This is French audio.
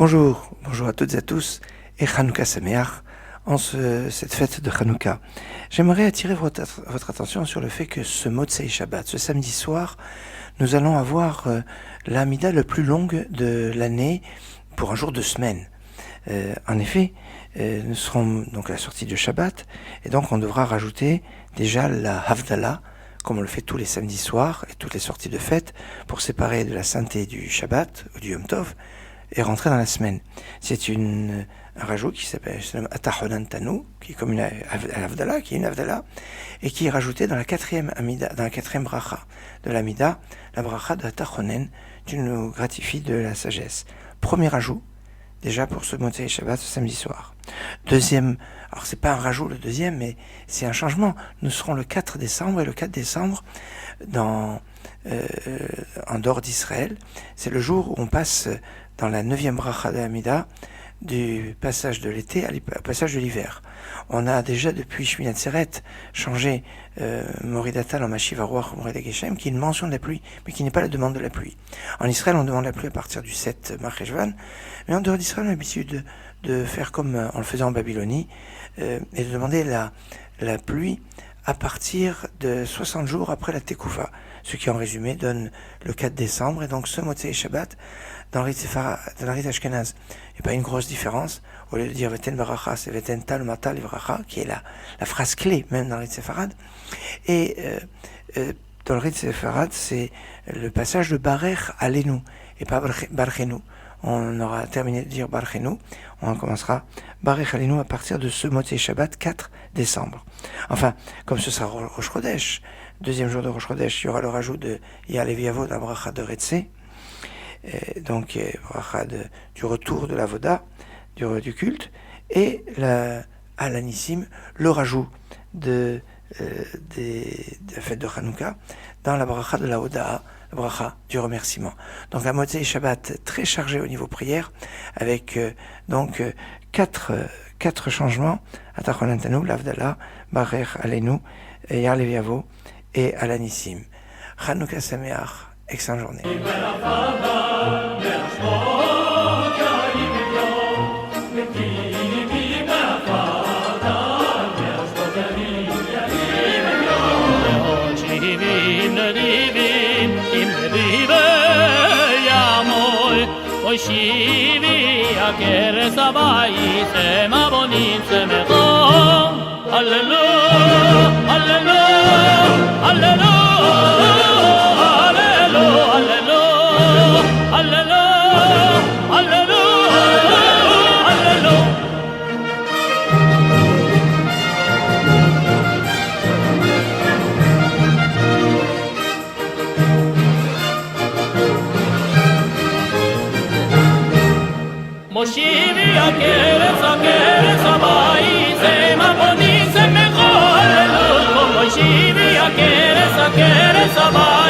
Bonjour à toutes et à tous, et Hanouka Sameach, cette fête de Hanouka. J'aimerais attirer votre attention sur le fait que ce Motzei Shabbat, ce samedi soir, nous allons avoir l'Amida le plus longue de l'année pour un jour de semaine. En effet, nous serons donc à la sortie de Shabbat, et donc on devra rajouter déjà la Havdalah, comme on le fait tous les samedis soirs et toutes les sorties de fête, pour séparer de la sainteté du Shabbat ou du Yom Tov et rentrer dans la semaine. C'est un rajout qui s'appelle Atachonan Tanu, qui est comme une Havdalah, qui est une Havdalah, et qui est rajouté dans la quatrième Amida, dans la quatrième bracha de l'Amida, la bracha de Atachonen, tu nous gratifies de la sagesse. Premier rajout, déjà pour ce Motzei Shabbat, ce samedi soir. Deuxième, alors c'est pas un rajout le deuxième, mais c'est un changement. Nous serons le 4 décembre, et le 4 décembre, en dehors d'Israël, c'est le jour où on passe dans la 9e bracha de l'Amida, du passage de l'été au passage de l'hiver. On a déjà depuis Shmini Atzeret changé Moridatal en Mashiv Aruach Morid Geshem, qui est une mention de la pluie, mais qui n'est pas la demande de la pluie. En Israël, on demande la pluie à partir du 7 Marcheshvan, mais en dehors d'Israël, on a l'habitude de faire comme on le faisait en Babylonie, et de demander la pluie à partir de 60 jours après la Tekoufa, ce qui en résumé donne le 4 décembre, et donc ce Motzei Shabbat, dans le rite Ashkenaz, il n'y a pas une grosse différence. Au lieu de dire Veten Baracha, c'est Veten Tal Matal Ivracha, qui est la phrase clé même dans le rite séfarade. Et dans le rite séfarade, c'est le passage de Barech Alenu, et pas Barchenu. On aura terminé de dire Barchenu, on commencera Barech Alenu à partir de ce Motzei Shabbat 4 décembre. Enfin, comme ce sera Rosh Chodesh, deuxième jour de Rosh Chodesh, il y aura le rajout de Yah Leviavo dans la bracha de Retzé, donc bracha du retour de la Voda, du culte, et à l'Anissim, le rajout de la fête de Hanouka dans la bracha de la Hoda, la bracha du remerciement. Donc un Motzei Shabbat très chargé au niveau prière, avec quatre changements: Atachonan Tanu, l'Avdallah, Barech Alenu, Yah Leviavo et Alanissim. Hanouka Sameach, excellente journée. Shivi akeres abai sema bonin semecho Hallelujah Hallelujah Hallelujah Hallelujah Hallelujah Hallelujah Hallelujah Moshivi akeres abai sema bonin semecho Hallelujah Moshivi akeres abai